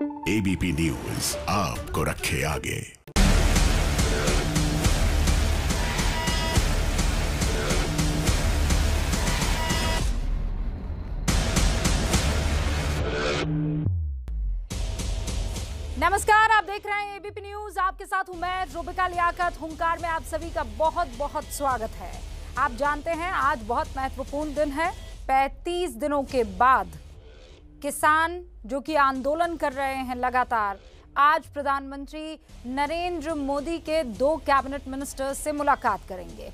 ABP news आपको रखे आगे। नमस्कार, आप देख रहे हैं एबीपी न्यूज। आपके साथ हूं मैं रुबिका लियाकत। हुंकार में आप सभी का बहुत बहुत स्वागत है। आप जानते हैं आज बहुत महत्वपूर्ण दिन है। 35 दिनों के बाद किसान जो कि आंदोलन कर रहे हैं लगातार, आज प्रधानमंत्री नरेंद्र मोदी के 2 कैबिनेट मिनिस्टर्स से मुलाकात करेंगे।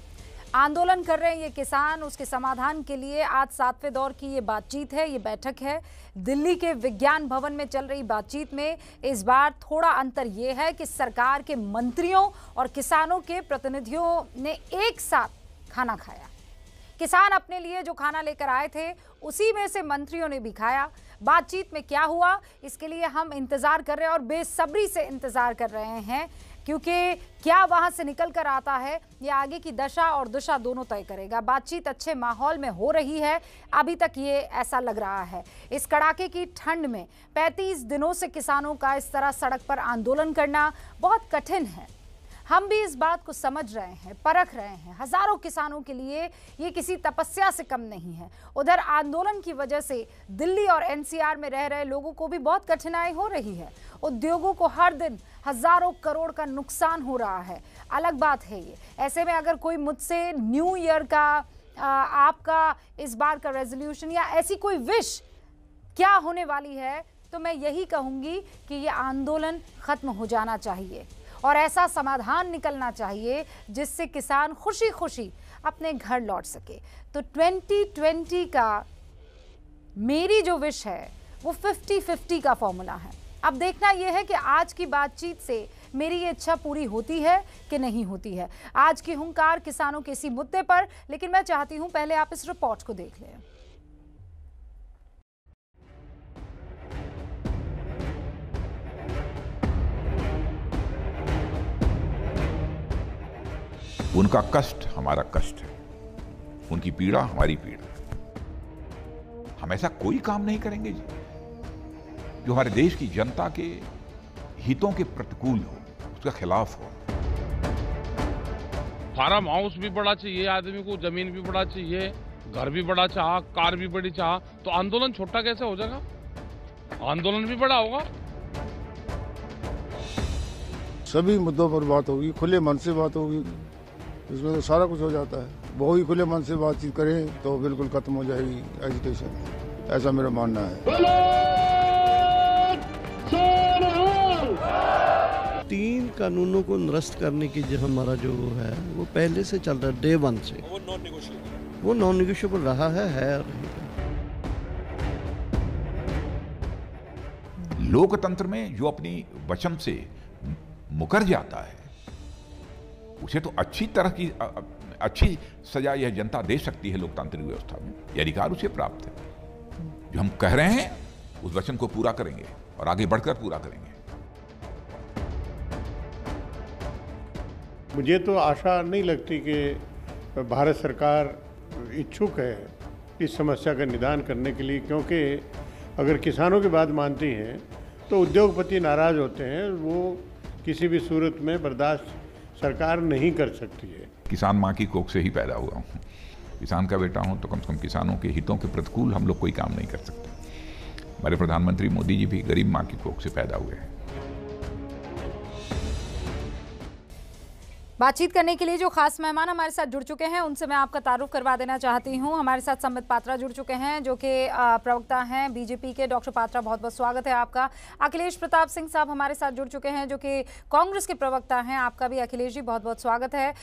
आंदोलन कर रहे हैं ये किसान, उसके समाधान के लिए आज 7वें दौर की ये बातचीत है, ये बैठक है। दिल्ली के विज्ञान भवन में चल रही बातचीत में इस बार थोड़ा अंतर ये है कि सरकार के मंत्रियों और किसानों के प्रतिनिधियों ने एक साथ खाना खाया। किसान अपने लिए जो खाना लेकर आए थे उसी में से मंत्रियों ने भी खाया। बातचीत में क्या हुआ इसके लिए हम इंतजार कर रहे हैं और बेसब्री से इंतजार कर रहे हैं, क्योंकि क्या वहां से निकल कर आता है ये आगे की दशा और दिशा दोनों तय करेगा। बातचीत अच्छे माहौल में हो रही है, अभी तक ये ऐसा लग रहा है। इस कड़ाके की ठंड में 35 दिनों से किसानों का इस तरह सड़क पर आंदोलन करना बहुत कठिन है। हम भी इस बात को समझ रहे हैं, परख रहे हैं। हजारों किसानों के लिए ये किसी तपस्या से कम नहीं है। उधर आंदोलन की वजह से दिल्ली और एनसीआर में रह रहे लोगों को भी बहुत कठिनाई हो रही है। उद्योगों को हर दिन हजारों करोड़ का नुकसान हो रहा है। अलग बात है ये। ऐसे में अगर कोई मुझसे न्यू ईयर का आपका इस बार का रेजोल्यूशन या ऐसी कोई विश क्या होने वाली है, तो मैं यही कहूंगी कि ये आंदोलन खत्म हो जाना चाहिए और ऐसा समाधान निकलना चाहिए जिससे किसान खुशी खुशी अपने घर लौट सके। तो 2020 का मेरी जो विश है वो 50-50 का फॉर्मूला है। अब देखना यह है कि आज की बातचीत से मेरी ये इच्छा पूरी होती है कि नहीं होती है। आज की हुंकार किसानों के इसी मुद्दे पर, लेकिन मैं चाहती हूं पहले आप इस रिपोर्ट को देख लें। उनका कष्ट हमारा कष्ट है, उनकी पीड़ा हमारी पीड़ा है। हम ऐसा कोई काम नहीं करेंगे जी जो हमारे देश की जनता के हितों के प्रतिकूल हो, उसके खिलाफ हो। फार्म हाउस भी बड़ा चाहिए आदमी को, जमीन भी बड़ा चाहिए, घर भी बड़ा चाह, कार भी बड़ी चाह, तो आंदोलन छोटा कैसे हो जाएगा? आंदोलन भी बड़ा होगा। सभी मुद्दों पर बात होगी, खुले मन से बात होगी, इसमें तो सारा कुछ हो जाता है। वो ही खुले मन से बातचीत करें तो बिल्कुल खत्म हो जाएगी एजिटेशन, ऐसा मेरा मानना है। 3 कानूनों को निरस्त करने की जो हमारा जो है वो पहले से चल रहा है, डे 1 से। वो नॉन नेगोशिएबल रहा है। लोकतंत्र में जो अपनी वचन से मुकर जाता है उसे तो अच्छी सजा यह जनता दे सकती है। लोकतांत्रिक व्यवस्था में यह अधिकार उसे प्राप्त है। जो हम कह रहे हैं उस वचन को पूरा करेंगे और आगे बढ़कर पूरा करेंगे। मुझे तो आशा नहीं लगती कि भारत सरकार इच्छुक है इस समस्या का निदान करने के लिए, क्योंकि अगर किसानों की बात मानती हैं तो उद्योगपति नाराज होते हैं। वो किसी भी सूरत में बर्दाश्त सरकार नहीं कर सकती है। किसान माँ की कोख से ही पैदा हुआ हूँ, किसान का बेटा हूँ, तो कम से कम किसानों के हितों के प्रतिकूल हम लोग कोई काम नहीं कर सकते। हमारे प्रधानमंत्री मोदी जी भी गरीब माँ की कोख से पैदा हुए हैं। बातचीत करने के लिए जो खास मेहमान हमारे साथ जुड़ चुके हैं उनसे मैं आपका तारुफ करवा देना चाहती हूं। हमारे साथ संबित पात्रा जुड़ चुके हैं जो कि प्रवक्ता हैं बीजेपी के। डॉक्टर पात्रा, बहुत बहुत स्वागत है आपका। अखिलेश प्रताप सिंह साहब हमारे साथ जुड़ चुके हैं जो कि कांग्रेस के प्रवक्ता हैं। आपका भी अखिलेश जी बहुत बहुत स्वागत है।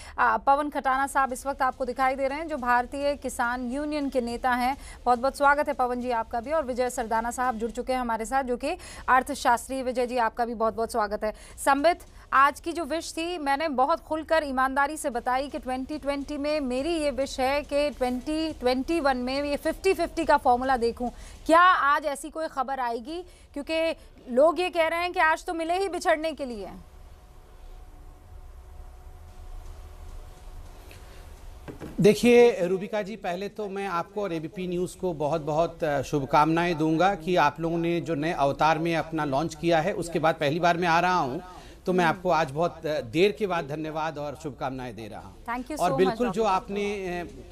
पवन खटाना साहब इस वक्त आपको दिखाई दे रहे हैं जो भारतीय किसान यूनियन के नेता हैं। बहुत बहुत स्वागत है पवन जी आपका भी। और विजय सरदाना साहब जुड़ चुके हैं हमारे साथ जो कि अर्थशास्त्री। विजय जी आपका भी बहुत बहुत स्वागत है। संबित, आज की जो विश थी मैंने बहुत खुलकर ईमानदारी से बताई कि 2020 में मेरी ये विश है कि 2021 में ये 50-50 का फॉर्मूला देखूं। क्या आज ऐसी कोई खबर आएगी? क्योंकि लोग ये कह रहे हैं कि आज तो मिले ही बिछड़ने के लिए। देखिए रूबिका जी, पहले तो मैं आपको और एबीपी न्यूज़ को बहुत बहुत शुभकामनाएं दूंगा कि आप लोगों ने जो नए अवतार में अपना लॉन्च किया है, उसके बाद पहली बार मैं आ रहा हूं, तो मैं आपको आज बहुत देर के बाद धन्यवाद और शुभकामनाएं दे रहा हूं। Thank you. और बिल्कुल जो आपने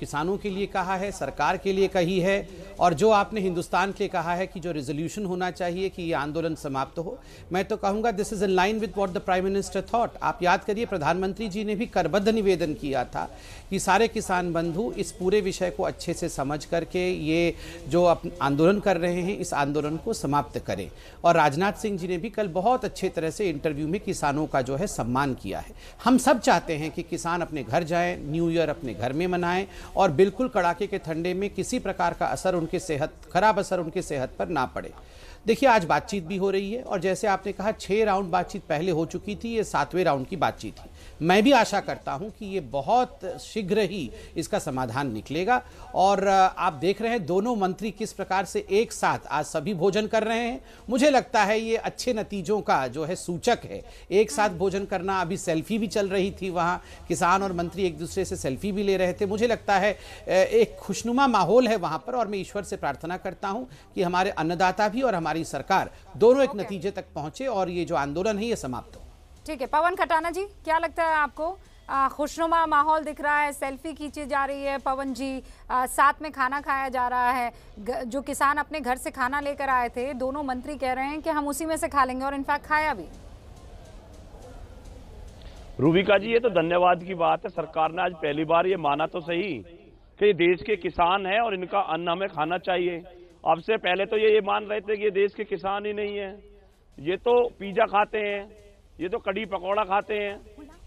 किसानों के लिए कहा है, सरकार के लिए कही है, और जो आपने हिंदुस्तान के लिए कहा है कि जो रेजोल्यूशन होना चाहिए कि ये आंदोलन समाप्त हो, मैं तो कहूँगा this is in line with what the prime minister thought. आप याद करिए, प्रधानमंत्री जी ने भी करबद्ध निवेदन किया था कि सारे किसान बंधु इस पूरे विषय को अच्छे से समझ करके ये जो आंदोलन कर रहे हैं, इस आंदोलन को समाप्त करें। और राजनाथ सिंह जी ने भी कल बहुत अच्छे तरह से इंटरव्यू में किसानों का जो है सम्मान किया है। हम सब चाहते हैं कि किसान अपने घर जाएं, न्यू ईयर अपने घर में मनाएं, और बिल्कुल कड़ाके के ठंडे में किसी प्रकार का असर उनके खराब असर उनके सेहत पर ना पड़े। देखिए, आज बातचीत भी हो रही है, और जैसे आपने कहा 6 राउंड बातचीत पहले हो चुकी थी, ये 7वें राउंड की बातचीत थी। मैं भी आशा करता हूं कि ये बहुत शीघ्र ही इसका समाधान निकलेगा। और आप देख रहे हैं दोनों मंत्री किस प्रकार से एक साथ आज सभी भोजन कर रहे हैं। मुझे लगता है ये अच्छे नतीजों का जो है सूचक है। एक साथ भोजन करना, अभी सेल्फी भी चल रही थी वहाँ, किसान और मंत्री एक दूसरे से सेल्फी भी ले रहे थे। मुझे लगता है एक खुशनुमा माहौल है वहाँ पर, और मैं ईश्वर से प्रार्थना करता हूँ कि हमारे अन्नदाता भी और हमारी सरकार दोनों एक नतीजे तक पहुंचे और ये जो आंदोलन है ये समाप्त हो। ठीक है, पवन खटाना जी, क्या लगता है आपको? खुशनुमा माहौल दिख रहा है, सेल्फी खींची जा रही है पवन जी, साथ में खाना खाया जा रहा है। जो किसान अपने घर से खाना लेकर आए थे, दोनों मंत्री कह रहे हैं कि हम उसी में से खा लेंगे, और इनफैक्ट खाया भी। रूबिका जी, ये तो धन्यवाद की बात है। सरकार ने आज पहली बार ये माना तो सही कि देश के किसान हैं और इनका अन्न हमें खाना चाहिए। अब से पहले तो ये मान रहे थे कि ये देश के किसान ही नहीं है, ये तो पिज्जा खाते हैं, ये तो कड़ी पकौड़ा खाते हैं।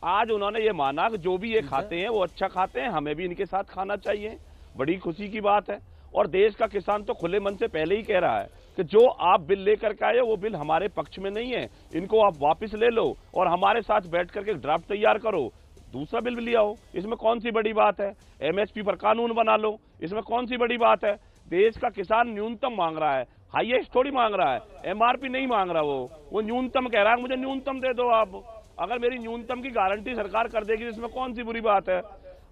आज उन्होंने ये माना कि जो भी ये खाते हैं वो अच्छा खाते हैं, हमें भी इनके साथ खाना चाहिए। बड़ी खुशी की बात है। और देश का किसान तो खुले मन से पहले ही कह रहा है कि जो आप बिल लेकर के आए वो बिल हमारे पक्ष में नहीं है, इनको आप वापस ले लो और हमारे साथ बैठ करके ड्राफ्ट तैयार करो, दूसरा बिल ले आओ। इसमें कौन सी बड़ी बात है? एमएसपी पर कानून बना लो, इसमें कौन सी बड़ी बात है? देश का किसान न्यूनतम मांग रहा है, हाईएस्ट थोड़ी मांग रहा है, एमआरपी नहीं मांग रहा। वो न्यूनतम कह रहा है, मुझे न्यूनतम दे दो आप। अगर मेरी न्यूनतम की गारंटी सरकार कर देगी, इसमें कौन सी बुरी बात है?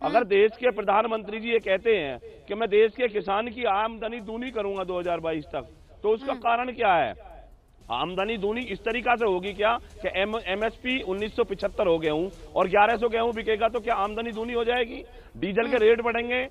अगर देश के प्रधानमंत्री जी ये कहते हैं कि मैं देश के किसान की आमदनी दूनी करूंगा 2022 तक, तो उसका कारण क्या है? आमदनी दूनी इस तरीका से होगी क्या कि एमएसपी 1975 हो गेहूं और 1100 गेहूं बिकेगा तो क्या आमदनी दूनी हो जाएगी? डीजल के रेट बढ़ेंगे,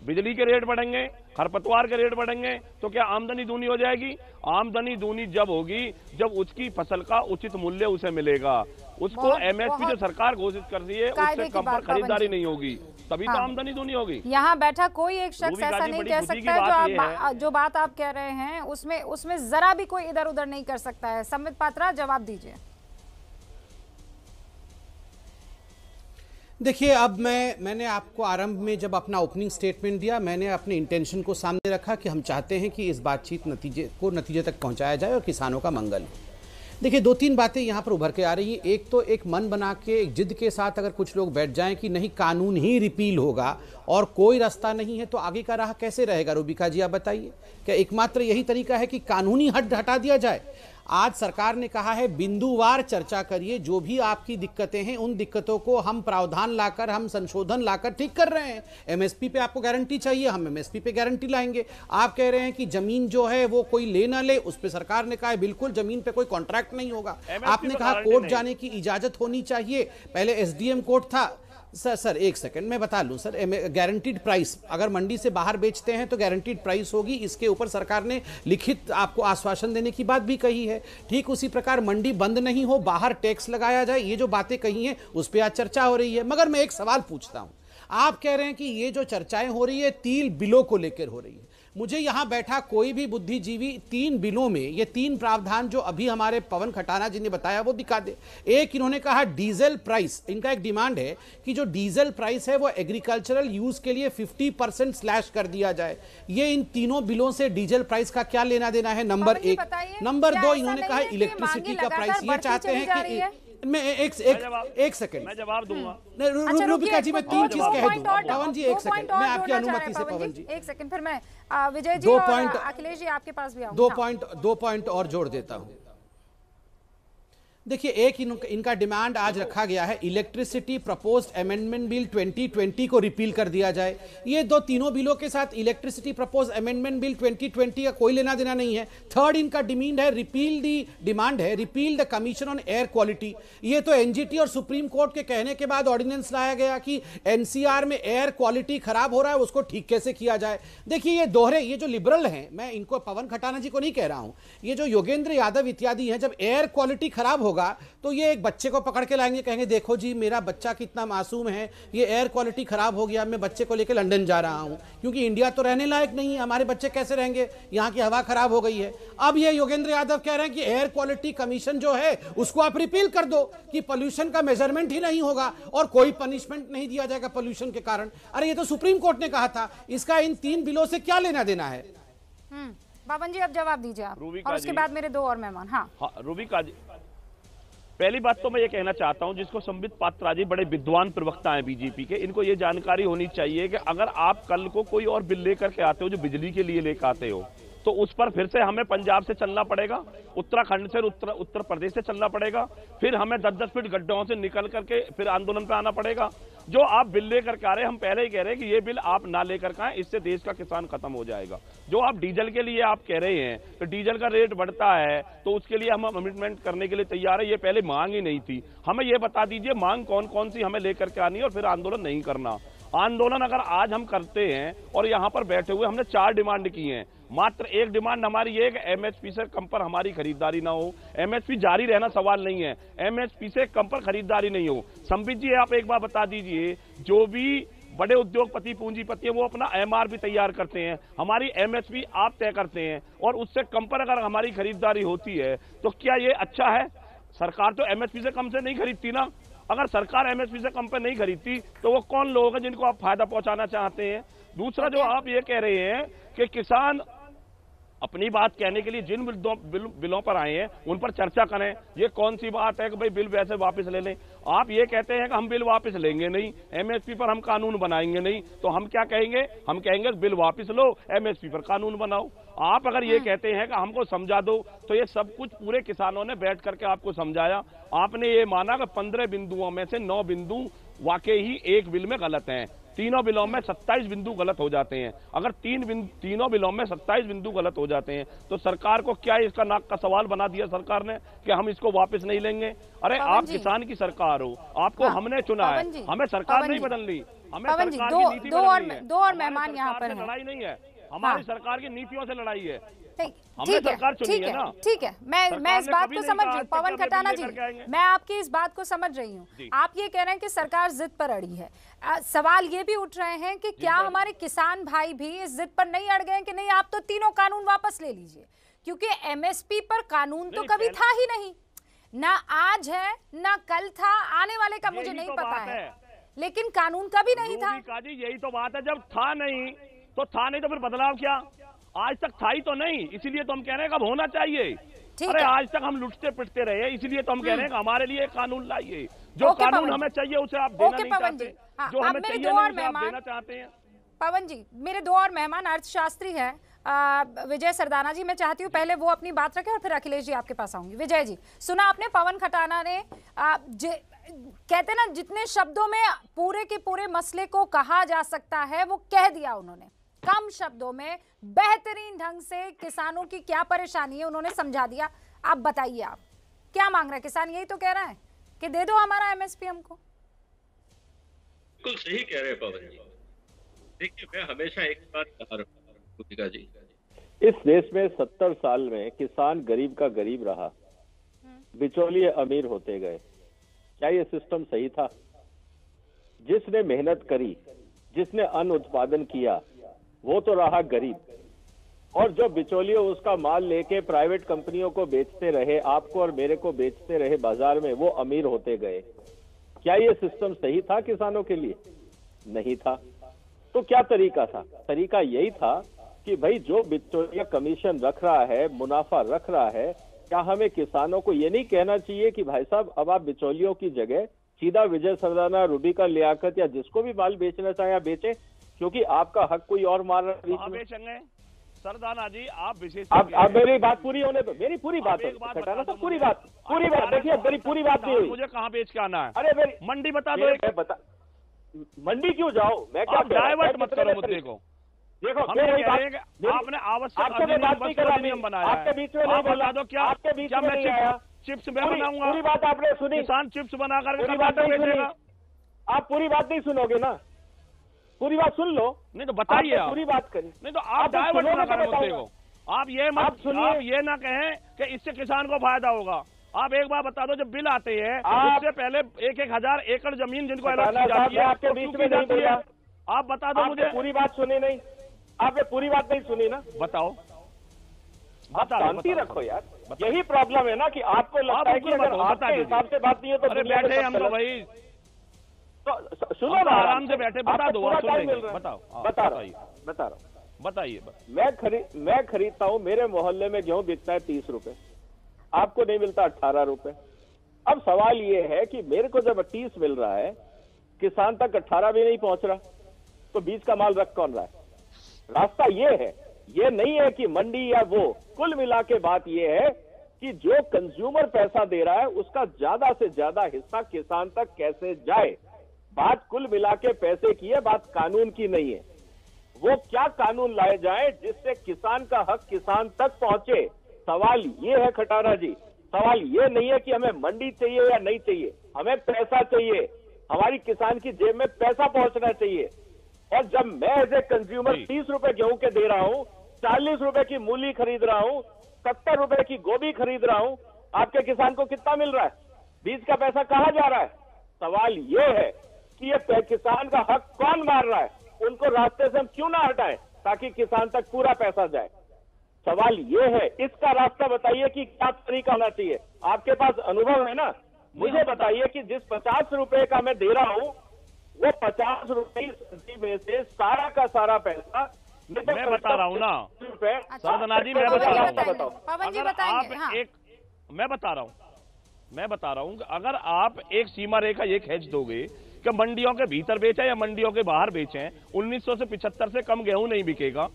बिजली के रेट बढ़ेंगे, खरपतवार के रेट बढ़ेंगे, तो क्या आमदनी दूनी हो जाएगी? आमदनी दूनी जब होगी जब उसकी फसल का उचित मूल्य उसे मिलेगा। उसको एमएसपी जो सरकार घोषित कर रही है उससे कम पर खरीदारी नहीं होगी, तभी तो आमदनी दूनी होगी। यहाँ बैठा कोई एक शख्स ऐसा नहीं कह सकता है जो बात आप कह रहे हैं उसमें जरा भी कोई इधर उधर नहीं कर सकता है। संबित पात्रा, जवाब दीजिए। देखिए, अब मैंने आपको आरंभ में जब अपना ओपनिंग स्टेटमेंट दिया, मैंने अपने इंटेंशन को सामने रखा कि हम चाहते हैं कि इस बातचीत नतीजे तक पहुंचाया जाए और किसानों का मंगल हो। देखिए, 2-3 बातें यहाँ पर उभर के आ रही हैं। एक तो एक मन बना के एक जिद के साथ अगर कुछ लोग बैठ जाएं कि नहीं कानून ही रिपील होगा और कोई रास्ता नहीं है, तो आगे का राह कैसे रहेगा? रूबिका जी, आप बताइए, क्या एकमात्र यही तरीका है कि कानूनी हटा दिया जाए? आज सरकार ने कहा है बिंदुवार चर्चा करिए, जो भी आपकी दिक्कतें हैं उन दिक्कतों को हम प्रावधान लाकर, हम संशोधन लाकर ठीक कर रहे हैं। एमएसपी पे आपको गारंटी चाहिए, हम एमएसपी पे गारंटी लाएंगे। आप कह रहे हैं कि जमीन जो है वो कोई ले ना ले, उस पे सरकार ने कहा है बिल्कुल जमीन पे कोई कॉन्ट्रैक्ट नहीं होगा। आपने कहा कोर्ट जाने की इजाजत होनी चाहिए, पहले एसडीएम कोर्ट था। सर एक सेकंड मैं बता लूं सर, गारंटीड प्राइस अगर मंडी से बाहर बेचते हैं तो गारंटीड प्राइस होगी, इसके ऊपर सरकार ने लिखित आपको आश्वासन देने की बात भी कही है। ठीक उसी प्रकार मंडी बंद नहीं हो, बाहर टैक्स लगाया जाए, ये जो बातें कही हैं उस पर आज चर्चा हो रही है। मगर मैं एक सवाल पूछता हूं, आप कह रहे हैं कि ये जो चर्चाएं हो रही है 3 बिलों को लेकर हो रही है। मुझे यहां बैठा कोई भी बुद्धिजीवी 3 बिलों में ये 3 प्रावधान जो अभी हमारे पवन खटाना जी ने बताया वो दिखा दे। एक, इन्होंने कहा डीजल प्राइस, इनका एक डिमांड है कि जो डीजल प्राइस है वो एग्रीकल्चरल यूज के लिए 50% स्लैश कर दिया जाए। ये इन तीनों बिलों से डीजल प्राइस का क्या लेना देना है? नंबर 1। नंबर 2, इन्होंने कहा इलेक्ट्रिसिटी का प्राइस, ये चाहते हैं कि मैं एक सेकंड मैं जवाब दूंगा। रूबिका जी, मैं 3 चीज कह दूं। पवन जी एक सेकंड, मैं आपकी अनुमति से पवन जी एक सेकंड, फिर मैं विजय जी और अखिलेश जी आपके पास भी आऊंगा। 2 पॉइंट और जोड़ देता हूं। देखिए, एक इनका डिमांड आज रखा गया है, इलेक्ट्रिसिटी प्रपोज्ड अमेंडमेंट बिल 2020 को रिपील कर दिया जाए। ये तीनों बिलों के साथ इलेक्ट्रिसिटी प्रपोज्ड अमेंडमेंट बिल 2020 का कोई लेना देना नहीं है। थर्ड इनका डिमांड है repeal the commission on air quality. ये तो एनजीटी और सुप्रीम कोर्ट के कहने के बाद ऑर्डिनेंस लाया गया कि एनसीआर में एयर क्वालिटी खराब हो रहा है, उसको ठीक कैसे किया जाए। देखिए, ये जो लिबरल हैं, मैं इनको पवन खटाना जी को नहीं कह रहा हूं, ये जो योगेंद्र यादव इत्यादि हैं, जब एयर क्वालिटी खराब होगा तो ये एक बच्चे को पकड़ के लाएंगे, कहेंगे देखो जी मेरा बच्चा कितना मासूम है, ये एयर क्वालिटी खराब हो गया, मैं बच्चे को लेकर लंदन जा रहा हूं क्योंकि इंडिया तो रहने लायक नहीं है, हमारे बच्चे कैसे रहेंगे, यहां की हवा खराब हो गई है। अब ये योगेंद्र यादव कह रहे हैं कि एयर क्वालिटी कमीशन जो है उसको आप रिपील कर दो कि पोल्यूशन का मेजरमेंट ही नहीं होगा और कोई पनिशमेंट नहीं दिया जाएगा पोल्यूशन के कारण। अरे ये तो सुप्रीम कोर्ट ने कहा था, इसका इन 3 बिलों से क्या लेना देना है? पवन जी अब जवाब दीजिए आप, और उसके बाद मेरे 2 और मेहमान। हाँ रूबिका जी, पहली बात तो मैं ये कहना चाहता हूं, जिसको संबित पात्रा जी बड़े विद्वान प्रवक्ता हैं बीजेपी के, इनको ये जानकारी होनी चाहिए कि अगर आप कल को कोई और बिल लेकर के आते हो जो बिजली के लिए लेकर आते हो, तो उस पर फिर से हमें पंजाब से चलना पड़ेगा, उत्तराखंड से उत्तर प्रदेश से चलना पड़ेगा, फिर हमें 10-10 फीट गड्ढों से निकल करके फिर आंदोलन पे आना पड़ेगा। जो आप बिल लेकर के आ रहे हैं, हम पहले ही कह रहे हैं कि ये बिल आप ना लेकर के आए, इससे देश का किसान खत्म हो जाएगा। जो आप डीजल के लिए आप कह रहे हैं तो डीजल का रेट बढ़ता है तो उसके लिए हम कमिटमेंट करने के लिए तैयार है, ये पहले मांग ही नहीं थी। हमें ये बता दीजिए मांग कौन कौन सी हमें लेकर के आनी है और फिर आंदोलन नहीं करना। आंदोलन अगर आज हम करते हैं और यहाँ पर बैठे हुए हमने 4 डिमांड की हैं, मात्र एक डिमांड हमारी ये है कि एमएसपी से कम पर हमारी खरीदारी ना हो। एमएसपी जारी रहना सवाल नहीं है, एमएसपी से कम पर खरीदारी नहीं हो। संबित जी आप एक बार बता दीजिए, जो भी बड़े उद्योगपति पूंजीपति है वो अपना एमआरपी तैयार करते हैं, हमारी एमएसपी आप तय करते हैं और उससे कम पर अगर हमारी खरीदारी होती है तो क्या ये अच्छा है? सरकार तो एमएसपी से कम से नहीं खरीदती ना। अगर सरकार एमएसपी से कम पे नहीं खरीदती तो वो कौन लोग हैं जिनको आप फायदा पहुंचाना चाहते हैं? दूसरा जो आप ये कह रहे हैं कि किसान अपनी बात कहने के लिए जिन बिलों पर आए हैं उन पर चर्चा करें, ये कौन सी बात है कि भाई बिल वैसे वापस ले लें? आप ये कहते हैं कि हम बिल वापस लेंगे नहीं, एमएसपी पर हम कानून बनाएंगे नहीं, तो हम क्या कहेंगे? हम कहेंगे बिल वापस लो, एमएसपी पर कानून बनाओ। आप अगर ये कहते हैं कि हमको समझा दो, तो ये सब कुछ पूरे किसानों ने बैठ करके आपको समझाया, आपने ये माना कि 15 बिंदुओं में से 9 बिंदु वाकई ही एक बिल में गलत हैं, तीनों बिलों में 27 बिंदु गलत हो जाते हैं। अगर तीनों बिलों में 27 बिंदु गलत हो जाते हैं तो सरकार को क्या इसका नाक का सवाल बना दिया सरकार ने कि हम इसको वापस नहीं लेंगे? अरे आप किसान की सरकार हो, आपको हमने चुना है, हमें सरकार नहीं बदलनी, हमें सरकार की नीति बदलनी है। 2 और मेहमान यहाँ पर लड़ाई नहीं है, हमारी सरकार की नीतियों से लड़ाई है। ठीक है, मैं इस बात को समझ रही हूँ पवन खटाना जी, मैं आपकी इस बात को समझ रही हूँ। आप ये कह रहे हैं कि सरकार जिद पर अड़ी है। सवाल ये भी उठ रहे हैं कि क्या हमारे किसान भाई भी इस जिद पर नहीं अड़ गए कि नहीं आप तो तीनों कानून वापस ले लीजिए, क्योंकि एमएसपी पर कानून तो कभी था ही नहीं, ना आज है ना कल था, आने वाले का मुझे नहीं पता है, लेकिन कानून कभी नहीं था। यही तो बात है, जब था नहीं तो फिर बदलाव क्या? आज तक था ही तो नहीं, इसीलिए तो हम कह रहे हैं कि अब होना चाहिए। अरे आज तक हम लुटते पिटते रहे, इसीलिए तो हम कह रहे हैं कि हमारे लिए कानून लाइए, जो कानून हमें चाहिए उसे आप देना नहीं चाहते, जो हमें चाहिए नहीं उसे आप देना चाहते हैं। पवन जी, मेरे 2 और मेहमान अर्थशास्त्री हैं, विजय सरदाना जी, मैं चाहती हूँ पहले वो अपनी बात रखें और फिर अखिलेश जी आपके पास आऊंगी। विजय जी, सुना आपने पवन खटाना ने कहते ना जितने शब्दों में पूरे के पूरे मसले को कहा जा सकता है वो कह दिया उन्होंने, कम शब्दों में बेहतरीन ढंग से किसानों की क्या परेशानी है उन्होंने समझा दिया। आप बताइए, आप क्या मांग रहे हैं? किसान यही तो कह रहा है कि दे दो हमारा एमएसपी हमको। बिल्कुल सही कह रहे हैं पवन जी। देखिए, मैं हमेशा एक बात कहा रहा जी, इस देश में 70 साल में किसान गरीब का गरीब रहा, बिचौलिए अमीर होते गए। क्या ये सिस्टम सही था? जिसने मेहनत करी, जिसने अन्न उत्पादन किया, वो तो रहा गरीब, और जो बिचौलिए उसका माल लेके प्राइवेट कंपनियों को बेचते रहे, आपको और मेरे को बेचते रहे बाजार में, वो अमीर होते गए। क्या ये सिस्टम सही था किसानों के लिए? नहीं था। तो क्या तरीका था? तरीका यही था कि भाई जो बिचौलिया कमीशन रख रहा है, मुनाफा रख रहा है, क्या हमें किसानों को ये नहीं कहना चाहिए कि भाई साहब अब आप बिचौलियों की जगह सीधा विजय सरदाना, रूबिका लियाकत या जिसको भी माल बेचना चाहे बेचें, क्योंकि आपका हक कोई और मार रहा है बीच में। सरदाना जी आप विशेष आप मेरी बात पूरी होने दो, मेरी पूरी बात खटाना साहब, पूरी बात देखिए, मेरी पूरी बात नहीं हुई। मुझे कहाँ बेच के आना है? अरे मेरी मंडी बता दो। मंडी क्यों जाओ? मैं क्या डाइवर्ट मत करो मुद्दे को। देखो आपने आवश्यक नियम बनाया, आपके बीच में नहीं बोला, दो क्या आपके बीच में नहीं आया। चिप्स मैं बनाऊंगा, पूरी बात आपने सुनी, किसान चिप्स बना करके आप पूरी बात नहीं सुनोगे ना, पूरी बात सुन लो। नहीं तो बताइए, पूरी बात करिए। नहीं तो आप डाइवर्ट मत करो मुद्दे को। आप ये मत सुनिए, आप ये ना कहें कि इससे किसान को फायदा होगा। आप एक बार बता दो, जब बिल आते हैं उससे पहले 1,000 एकड़ जमीन जिनको अलग की जाती है, आपके बीच में नहीं बोला, आप बता दो मुझे। पूरी बात सुनी नहीं, आपने पूरी बात नहीं सुनी ना, बताओ। आप शांति रखो यार, यही प्रॉब्लम है ना कि आपको लगता है कि अगर आपके हिसाब से बात नहीं है तो बैठे हम तो भाई, तो सुनो ना, आराम से बैठे, बता दो, बताओ, बता रहा हूँ, बताइए। मैं खरीदता हूँ, मेरे मोहल्ले में गेहूं बिकता है 30 रुपए, आपको नहीं मिलता 18 रुपए। अब सवाल ये है कि मेरे को जब 30 मिल रहा है, किसान तक 18 भी नहीं पहुंच रहा, तो बीच का माल रख कौन रहा है? रास्ता ये है, ये नहीं है कि मंडी या वो, कुल मिला के बात ये है कि जो कंज्यूमर पैसा दे रहा है उसका ज्यादा से ज्यादा हिस्सा किसान तक कैसे जाए। बात कुल मिला के पैसे की है, बात कानून की नहीं है। वो क्या कानून लाए जाए जिससे किसान का हक किसान तक पहुंचे। सवाल ये है खटारा जी, सवाल ये नहीं है कि हमें मंडी चाहिए या नहीं चाहिए, हमें पैसा चाहिए, हमारी किसान की जेब में पैसा पहुंचना चाहिए। और जब मैं एज ए कंज्यूमर 30 रुपए गेहूं के दे रहा हूं, 40 रुपए की मूली खरीद रहा हूं, 70 रुपए की गोभी खरीद रहा हूं, आपके किसान को कितना मिल रहा है? बीज का पैसा कहां जा रहा है? सवाल ये है कि ये किसान का हक कौन मार रहा है, उनको रास्ते से हम क्यों ना हटाएं ताकि किसान तक पूरा पैसा जाए। सवाल ये है, इसका रास्ता बताइए कि क्या तरीका होना चाहिए। आपके पास अनुभव है ना, मुझे बताइए कि जिस 50 रुपए का मैं दे रहा हूं, वो 50 रुपए सब्जी में से सारा का सारा पैसा मैं बता रहा हूँ ना सरदाना जी, मैं बता रहा हूँ, मैं बता रहा हूँ अगर आप एक सीमा रेखा ये खींच दोगे कि मंडियों के भीतर बेचें या मंडियों के बाहर बेचें, 1900 से 75 से कम गेहूं नहीं बिकेगा।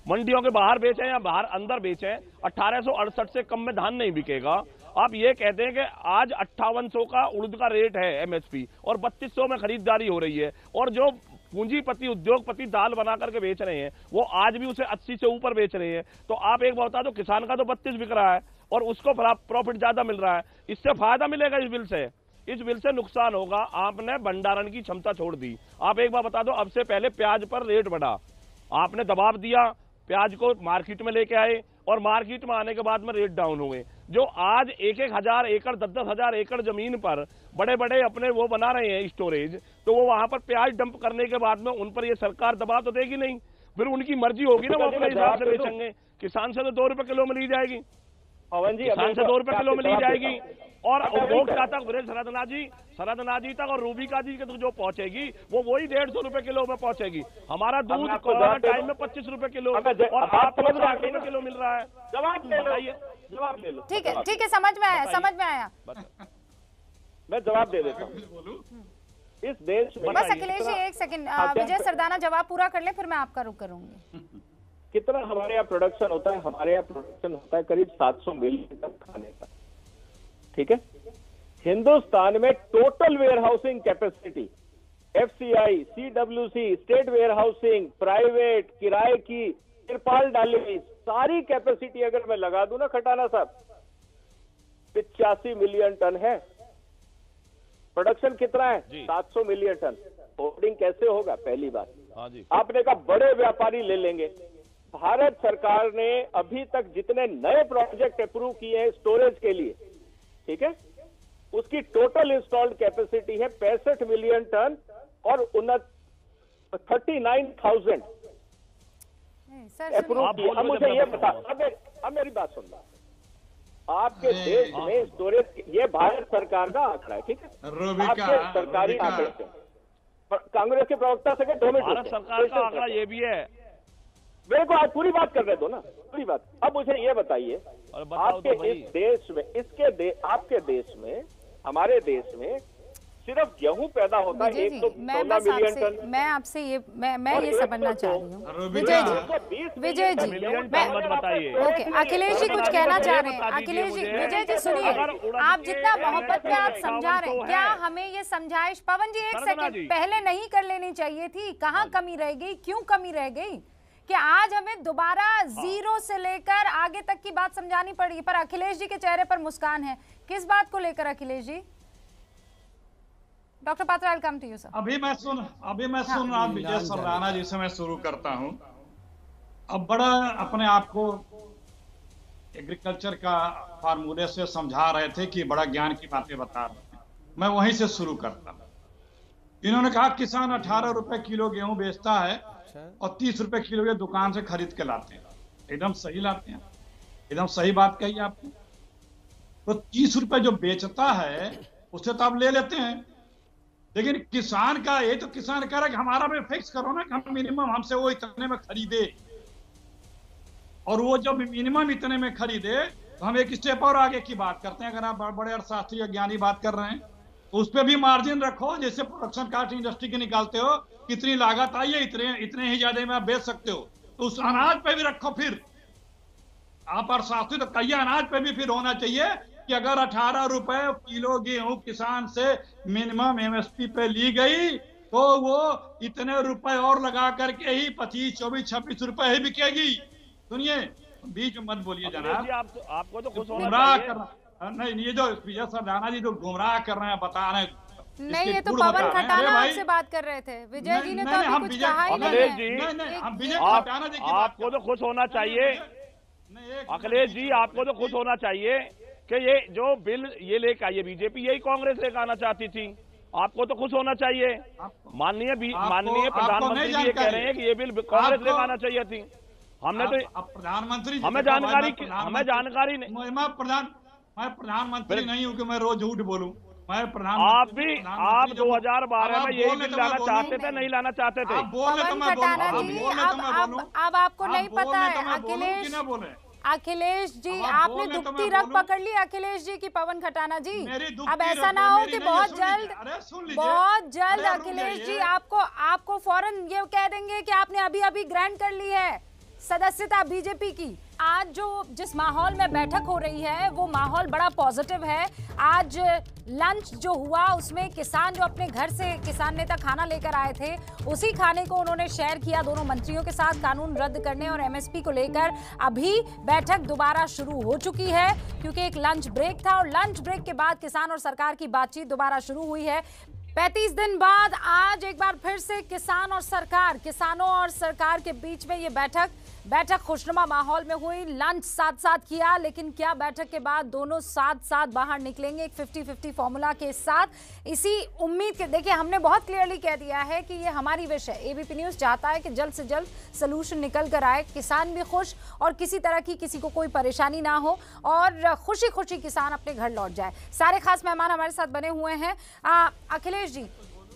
मंडियों के बाहर बेचें या बाहर अंदर बेचें, 1868 से कम में धान नहीं बिकेगा। आप ये कहते हैं कि आज 5800 का उड़द का रेट है एमएसपी और 3200 में खरीदारी हो रही है, और जो पूंजीपति उद्योगपति दाल बना करके बेच रहे हैं वो आज भी उसे 80 से ऊपर बेच रहे हैं। तो आप एक बात बता दो, किसान का तो 32 बिक रहा है और उसको प्रॉफिट ज्यादा मिल रहा है, इससे फायदा मिलेगा इस बिल से? इस बिल से नुकसान होगा। आपने भंडारण की क्षमता छोड़ दी। आप एक बार बता दो, अब से पहले प्याज पर रेट बढ़ा, आपने दबाव दिया, प्याज को मार्केट में लेके आए और मार्केट में आने के बाद में रेट डाउन हुए। जो आज 1,000 एकड़ 10,000 एकड़ जमीन पर बड़े बड़े अपने वो बना रहे हैं स्टोरेज, तो वो वहां पर प्याज डंप करने के बाद में उन पर ये सरकार दबाव तो देगी नहीं, फिर उनकी मर्जी होगी ना, वो अपने हिसाब से बेचेंगे। किसान से तो 2 रुपए किलो में ली जाएगी, किसान से 2 रुपए किलो में ली जाएगी, और उपभोक्ता तक सरदना जी तक और रूबिका जी के जो पहुंचेगी वो वही 150 रुपए किलो में पहुंचेगी। हमारा दूध कोरोना टाइम में 25 रुपए किलो और आपको 60 रुपए किलो मिल रहा है। जवाब ले लो। ठीक है, समझ में आया। मैं जवाब दे देता हूँ। इस देश में बस अखिलेश जी एक सेकंड, विजय सरदाना जवाब पूरा कर ले, फिर मैं आपका रुख करूंगी। कितना हमारे यहाँ प्रोडक्शन होता है? हमारे यहाँ प्रोडक्शन होता है करीब 700 मिलियन टन खाने का, ठीक है। हिंदुस्तान में total warehousing capacity, FCI, CWC, state warehousing, private, किराए की, तिरपाल डाली हुई सारी कैपेसिटी अगर मैं लगा दूं ना खटाना साहब, 85 मिलियन टन है। प्रोडक्शन कितना है? 700 मिलियन टन। होर्डिंग कैसे होगा? पहली बात। आपने कहा बड़े व्यापारी ले लेंगे। भारत सरकार ने अभी तक जितने नए प्रोजेक्ट अप्रूव किए हैं स्टोरेज के लिए, ठीक है, उसकी टोटल इंस्टॉल्ड कैपेसिटी है 65 मिलियन टन और 39,000 अप्रूव किए। अब मुझे ये बता, अब मेरी बात सुन, आपके देश में स्टोरेज, ये भारत सरकार का आंकड़ा है, ठीक है, आपके सरकारी आंकड़े से, कांग्रेस के प्रवक्ता से 2 मिनट, भारत सरकार का आंकड़ा ये भी है। मेरे को आज पूरी बात करने दो ना, पूरी बात। अब मुझे ये बताइए, आपके इस देश में, आपके देश में, हमारे देश में सिर्फ गेहूं पैदा होता है 116 मिलियन टन। मैं आपसे ये मैं ये समझना चाह रही हूँ विजय जी ओके, अखिलेश जी कुछ कहना चाह रहे हैं। अखिलेश जी, विजय जी सुनिए, आप जितना मोहब्बत में आप समझा रहे हैं, क्या हमें ये समझाइश, पवन जी एक सेकंड, पहले नहीं कर लेनी चाहिए थी? कहाँ कमी रह गई, क्यों कमी रह गई कि आज हमें दोबारा जीरो से लेकर आगे तक की बात समझानी पड़ी? पर अखिलेश जी के चेहरे पर मुस्कान है, किस बात को लेकर Akhilesh ji? Doctor Patra, I will come to you sir. अभी मैं सुन रहा विजय सरदाना जी से मैं शुरू करता हूं। अब बड़ा अपने आप को एग्रीकल्चर का फार्मूले से समझा रहे थे कि बड़ा ज्ञान की बातें बता रहे हैं, मैं वहीं से शुरू करता हूं। इन्होंने कहा किसान 18 रुपए किलो गेहूं बेचता है और 30 रुपए किलो ये दुकान से खरीद के लाते हैं। एकदम सही लाते हैं, एकदम सही बात कही आपने। तो 30 रुपए जो बेचता है उससे तो आप ले लेते हैं, लेकिन किसान का ये तो किसान कह रहा है कि हमारा भी फिक्स करो ना कि हम मिनिमम हमसे वो इतने में खरीदे, और वो जब मिनिमम इतने में खरीदे तो हम एक स्टेप और आगे की बात करते हैं। अगर आप बड़े अर्थशास्त्री या ज्ञानी बात कर रहे हैं तो उस पर भी मार्जिन रखो, जैसे प्रोडक्शन कास्ट इंडस्ट्री के निकालते हो, कितनी लागत आई है इतने ही ज्यादा में आप बेच सकते हो, तो उस अनाज पे भी रखो। फिर आप अर्थशास्त्री तो कहिए अनाज पे भी फिर होना चाहिए कि अगर 18 रुपए किलो गेहूं किसान से मिनिमम एमएसपी पे ली गई तो वो इतने रुपए और लगा करके ही 25, 24, 26 रुपए ही बिकेगी। सुनिए, बीच में मत बोलिए जनाब, आपको तो खुश होना गुमराह करना नहीं, ये जो विजय सरदाना जी जो गुमराह कर रहे हैं, बता रहे हैं नहीं, ये तो पवन खटाना आपसे बात कर रहे थे। विजय जी ने तो अभी कुछ कहा ही नहीं है। आपको तो खुश होना चाहिए अखिलेश जी, आपको तो खुश होना चाहिए कि ये जो बिल ये लेकर आई है बीजेपी, यही कांग्रेस लेकर आना चाहती थी। आपको तो खुश होना चाहिए। माननीय प्रधानमंत्री जी ये कह रहे हैं कि ये बिल कांग्रेस लेकर आना चाहिए थी। हमने तो प्रधानमंत्री हमें जानकारी नहीं। मैं प्रधानमंत्री नहीं हूँ कि मैं रोज झूठ बोलूं। मैं आप 2012 में यही बिल लाना चाहते थे, नहीं लाना चाहते थे? पवन खटाना जी, अब आपको नहीं पता है अखिलेश जी, आपने दुखती रग पकड़ ली अखिलेश जी की। पवन खटाना जी, अब ऐसा ना हो कि बहुत जल्द अखिलेश जी आपको फौरन ये कह देंगे कि आपने अभी ग्रांट कर ली है सदस्यता बीजेपी की। आज जिस माहौल में बैठक हो रही है वो माहौल बड़ा पॉजिटिव है। आज लंच जो हुआ उसमें किसान जो अपने घर से किसान नेता खाना लेकर आए थे, उसी खाने को उन्होंने शेयर किया दोनों मंत्रियों के साथ कानून रद्द करने और एमएसपी को लेकर। अभी बैठक दोबारा शुरू हो चुकी है क्योंकि एक लंच ब्रेक था और लंच ब्रेक के बाद किसान और सरकार की बातचीत दोबारा शुरू हुई है। 35 दिन बाद आज एक बार फिर से किसानों और सरकार के बीच में ये बैठक खुशनुमा माहौल में हुई। लंच साथ किया, लेकिन क्या बैठक के बाद दोनों साथ बाहर निकलेंगे एक 50-50 फॉर्मूला के साथ। इसी उम्मीद के, देखिए हमने बहुत क्लियरली कह दिया है कि ये हमारी विश है। एबीपी न्यूज चाहता है कि जल्द से जल्द सोल्यूशन निकल कर आए, किसान भी खुश और किसी तरह की किसी को कोई परेशानी ना हो और खुशी किसान अपने घर लौट जाए। सारे खास मेहमान हमारे साथ बने हुए हैं। अखिलेश जी,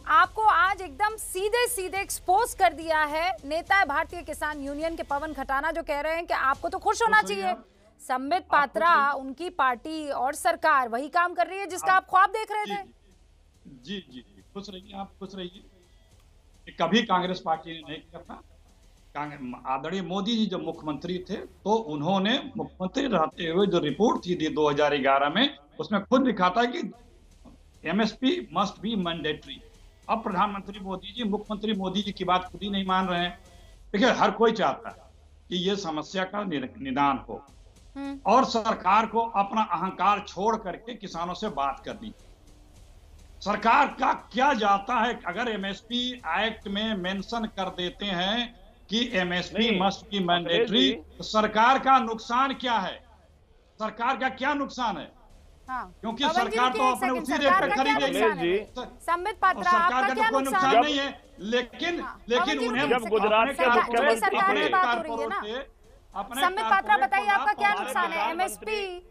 आपको आज एकदम सीधे एक्सपोज कर दिया है नेता भारतीय किसान यूनियन के पवन खटाना, जो कह रहे हैं कि आपको तो खुश होना चाहिए। संबित पात्रा, उनकी पार्टी और सरकार वही काम कर रही है जिसका आप ख्वाब देख रहे थे। जी खुश रहिए, आप खुश रहिए। कभी कांग्रेस पार्टी ने नहीं किया था। आदरणीय मोदी जी जब मुख्यमंत्री थे तो उन्होंने मुख्यमंत्री रहते हुए जो रिपोर्ट थी 2011 में, उसमें खुद लिखा था कि एमएसपी मस्ट बी मैंडेटरी। अब प्रधानमंत्री मोदी जी, मुख्यमंत्री मोदी जी की बात खुद ही नहीं मान रहे हैं। देखिए, हर कोई चाहता है कि ये समस्या का निदान हो और सरकार को अपना अहंकार छोड़ करके किसानों से बात करनी। सरकार का क्या जाता है, अगर एमएसपी एक्ट में मेंशन कर देते हैं कि एमएसपी मस्ट बी मैंडेटरी, तो सरकार का नुकसान क्या है? सरकार का क्या नुकसान है? क्योंकि सरकार तो अपने उसी रेट पर खरीदेगी। संबित पात्रा, सरकार का कोई नुकसान नहीं है, लेकिन उन्हें जब गुजरात के संबित पात्रा बताइए आपका क्या नुकसान है?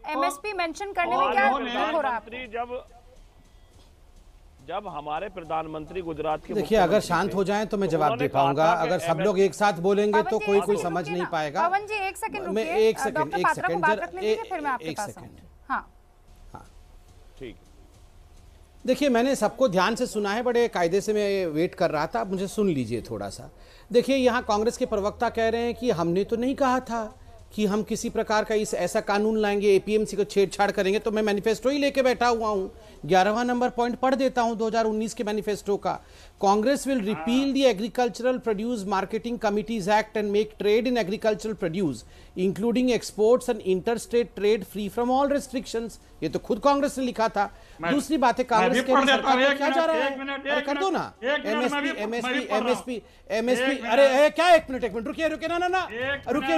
एमएसपी मेंशन करने में क्या हो रहा है? जब हमारे प्रधानमंत्री गुजरात के, देखिए अगर शांत हो जाएं तो मैं जवाब दे पाऊंगा, अगर सब लोग एक साथ बोलेंगे तो कोई समझ नहीं पाएगा। पवन जी एक सेकंड रुकिए, एक सेकंड फिर मैं आपके पास आऊंगी। हाँ ठीक। देखिए, मैंने सबको ध्यान से सुना है, बड़े कायदे से मैं वेट कर रहा था, आप मुझे सुन लीजिए थोड़ा सा। देखिए, यहाँ कांग्रेस के प्रवक्ता कह रहे हैं कि हमने तो नहीं कहा था कि हम किसी प्रकार का ऐसा कानून लाएंगे, एपीएमसी को छेड़छाड़ करेंगे। तो मैं मैनिफेस्टो ही लेके बैठा हुआ हूँ, 11वां नंबर पॉइंट पढ़ देता हूँ 2019 के मैनिफेस्टो का। Congress will repeal the agricultural produce marketing committees act and make trade in agricultural produce including exports and interstate trade free from all restrictions. ये तो खुद कांग्रेस ने लिखा था। दूसरी बात है, कांग्रेस के सरकार क्या जा रहा है? अरे कर दो ना, एमएसपी। अरे क्या, एक मिनट रुकिए ना, रुकिए,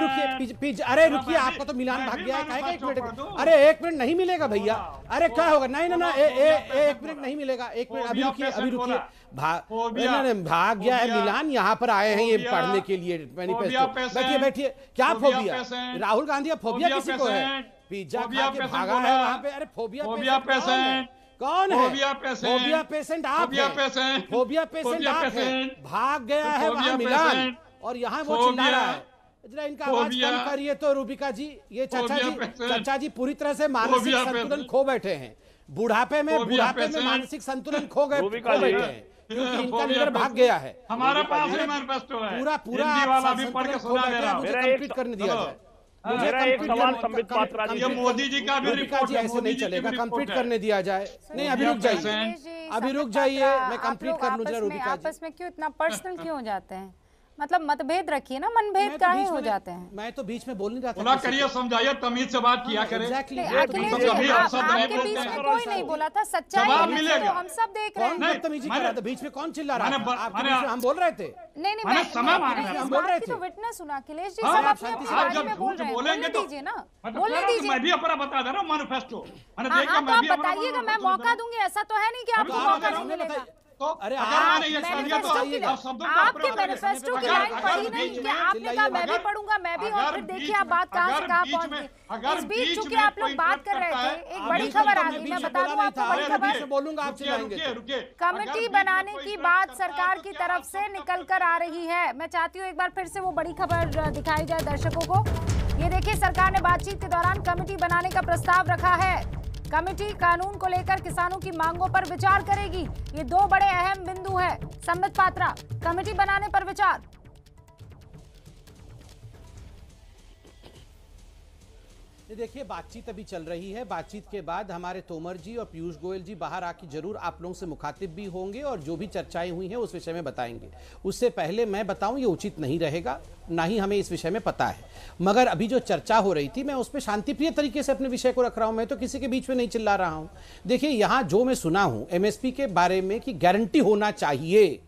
अरे रुकिए, आपका तो मिलान भाग गया है। एक मिनट, अरे एक मिनट नहीं मिलेगा भैया। अरे क्या होगा? नहीं ना, एक मिनट नहीं मिलेगा, एक मिनट, अभी रुकिए। भाग गया है मिलान, यहाँ पर आए हैं ये पढ़ने के लिए मैनिफेस्टो। बैठिए। क्या फोबिया? राहुल गांधी का फोबिया किसी को है? पिज्जा खा के भागा है वहां पे। अरे फोबिया पेशेंट कौन है? फोबिया पेशेंट आप हैं। फोबिया पेशेंट आप हैं। भाग गया है वहां मिलान और यहाँ वो चिल्ला रहा है। जरा इनका आवाज कम करिए तो रूबिका जी। ये चाचा जी पूरी तरह से मानसिक संतुलन खो बैठे हैं। बुढ़ापे में मानसिक संतुलन खो बैठे हैं क्योंकि इनका लीडर भाग गया है। हमारे पास मैनिफेस्टो है, पूरा भी पढ़ के सुना दे रहा हूं। मुझे कंप्लीट करने दिया जाए। मेरा एक सवाल संबित पात्रा जी, ये मोदी जी का भी रिपोर्ट जी ऐसे नहीं चलेगा, कंप्लीट करने दिया जाए। नहीं, अभी रुक जाइए, मैं कंप्लीट कर लूं जरा। रूबिका जी, आपस में क्यों इतना पर्सनल क्यों हो जाते हैं? मतलब मतभेद रखिए ना, मनभेद काहे हो जाते हैं? मैं तो बीच में बोल नहीं रहा था। बोला करिए, समझाइए, तमीज से बात किया करें। आपके बीच में कोई नहीं बोला था, सच्चाई तो हम सब देख रहे हैं। बदतमीजी कर रहा था, बीच में कौन चिल्ला रहा था? हम बोल रहे थे। नहीं, हम बोल रहे थे। तो विटनेस सुना अखिलेश जी, सब अपनी भाषा में बोल रहे हैं, बोलने दीजिए ना, बोलने दीजिए। मैं भी अपना बता दे रहा हूँ मैनिफेस्टो। आप बताइएगा, मैं मौका दूंगी। ऐसा तो है नहीं कि आपको मौका नहीं मिलेगा। अरे आपके मैनिफेस्टो की लाइन पढ़ी नहीं कि आपने कहा मैं भी पढ़ूंगा, मैं भी, और फिर देखिए आप बात कहां से कहां पहुंच गई। इस बीच चूंकि आप लोग बात कर रहे थे, एक बड़ी खबर आ गई। मैं बता दूं आपको बड़ी खबर, बोलूंगा आप चिल्लाएंगे। कमेटी बनाने की बात सरकार की तरफ से निकल कर आ रही है। मैं चाहती हूँ एक बार फिर से वो बड़ी खबर दिखाई जाए दर्शकों को। ये देखिए, सरकार ने बातचीत के दौरान कमेटी बनाने का प्रस्ताव रखा है। कमेटी कानून को लेकर किसानों की मांगों पर विचार करेगी। ये दो बड़े अहम बिंदु हैं। संबित पात्रा, कमेटी बनाने पर विचार। देखिए, बातचीत अभी चल रही है। बातचीत के बाद हमारे तोमर जी और पीयूष गोयल जी बाहर आके जरूर आप लोगों से मुखातिब भी होंगे और जो भी चर्चाएं हुई हैं उस विषय में बताएंगे। उससे पहले मैं बताऊं, ये उचित नहीं रहेगा, ना ही हमें इस विषय में पता है। मगर अभी जो चर्चा हो रही थी, मैं उस पर शांतिप्रिय तरीके से अपने विषय को रख रहा हूं। मैं तो किसी के बीच में नहीं चिल्ला रहा हूं। देखिए, यहाँ जो मैं सुना हूं एमएसपी के बारे में कि गारंटी होना चाहिए,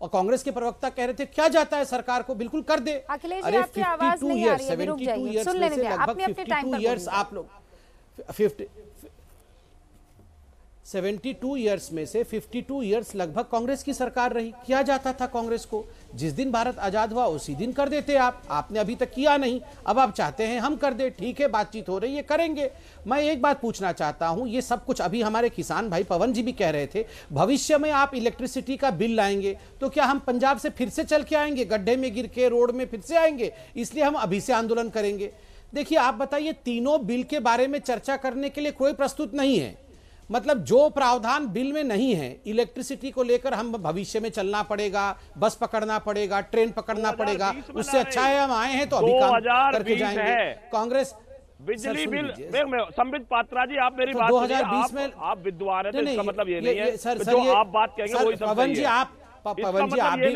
और कांग्रेस के प्रवक्ता कह रहे थे क्या जाता है सरकार को, बिल्कुल कर दे। अखिलेश जी, आपकी आवाज नहीं आ रही है, रुक जाइए, सुन लेने दें, अपने टाइम पर बोलिए। आप लोग 72 ईयर्स में से 52 ईयर्स लगभग कांग्रेस की सरकार रही। किया जाता था कांग्रेस को, जिस दिन भारत आजाद हुआ उसी दिन कर देते आप। आपने अभी तक किया नहीं, अब आप चाहते हैं हम कर दे। ठीक है, बातचीत हो रही है, करेंगे। मैं एक बात पूछना चाहता हूं, ये सब कुछ अभी हमारे किसान भाई पवन जी भी कह रहे थे, भविष्य में आप इलेक्ट्रिसिटी का बिल लाएंगे तो क्या हम पंजाब से फिर से चल के आएंगे, गड्ढे में गिर के रोड में फिर से आएंगे? इसलिए हम अभी से आंदोलन करेंगे। देखिए, आप बताइए, तीनों बिल के बारे में चर्चा करने के लिए कोई प्रस्तुत नहीं है। मतलब जो प्रावधान बिल में नहीं है, इलेक्ट्रिसिटी को लेकर हम भविष्य में चलना पड़ेगा, बस पकड़ना पड़ेगा, ट्रेन पकड़ना पड़ेगा, उससे अच्छा है हम आए हैं तो अभी काम करके जाएंगे। कांग्रेस बिजली बिल, संबित पात्रा जी, आप मेरी बात 2020 में आप विद्वान हैं, तो इसका मतलब ये नहीं है सर, जो आप बात कहेंगे वही सब पवन जी, आप पवन जी आप भी,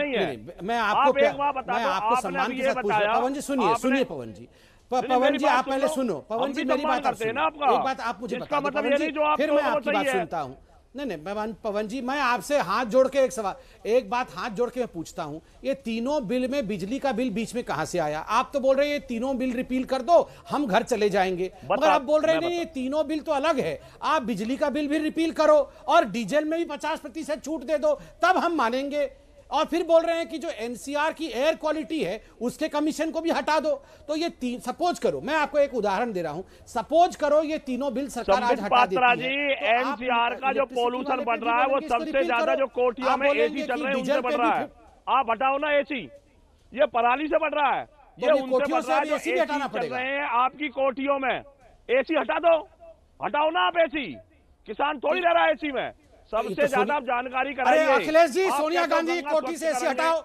मैं आपको सम्मान के साथ पूछ रहा हूं। पवन जी सुनिए पवन जी, पवन जी आप पहले सुनो। पवन जी मेरी बात सुनो, एक बात आप मुझे बता दो पवन जी, फिर मैं आपकी बात सुनता हूँ। नहीं, पवन जी, मैं आपसे हाथ जोड़ के एक बात हाथ जोड़ के मैं पूछता हूं, ये तीनों बिल में बिजली का बिल बीच में कहां से आया? आप तो बोल रहे हैं ये तीनों बिल रिपील कर दो, हम घर चले जाएंगे, मगर आप बोल रहे हैं नहीं, ये तीनों बिल तो अलग है, आप बिजली का बिल भी रिपील करो और डीजल में भी 50% छूट दे दो, तब हम मानेंगे। और फिर बोल रहे हैं कि जो एनसीआर की एयर क्वालिटी है उसके कमीशन को भी हटा दो। तो ये सपोज करो, मैं आपको एक उदाहरण दे रहा हूं, सपोज करो ये तीनों बिल सरकार आज हटा देती है, तो एनसीआर का जो पॉल्यूशन बढ़ रहा है वो सबसे ज्यादा जो कोठियों में एसी चल रहे हैं उनसे बढ़ रहा है। आप हटाओ ना एसी, ये पराली से बढ़ रहा है, ये उनसे बढ़ रहा है जो एसी चल रहे हैं आपकी कोठियों में। एसी हटा दो, हटाओ ना आप एसी, किसान थोड़ी रह रहा है एसी में। सबसे ज्यादा आप जानकारी अरे कराइए। अखिलेश जी, आप सोनिया कहते हो गांधी की गंगा कोठी से स्वच्छ एसी कराएंगे। हटाओ।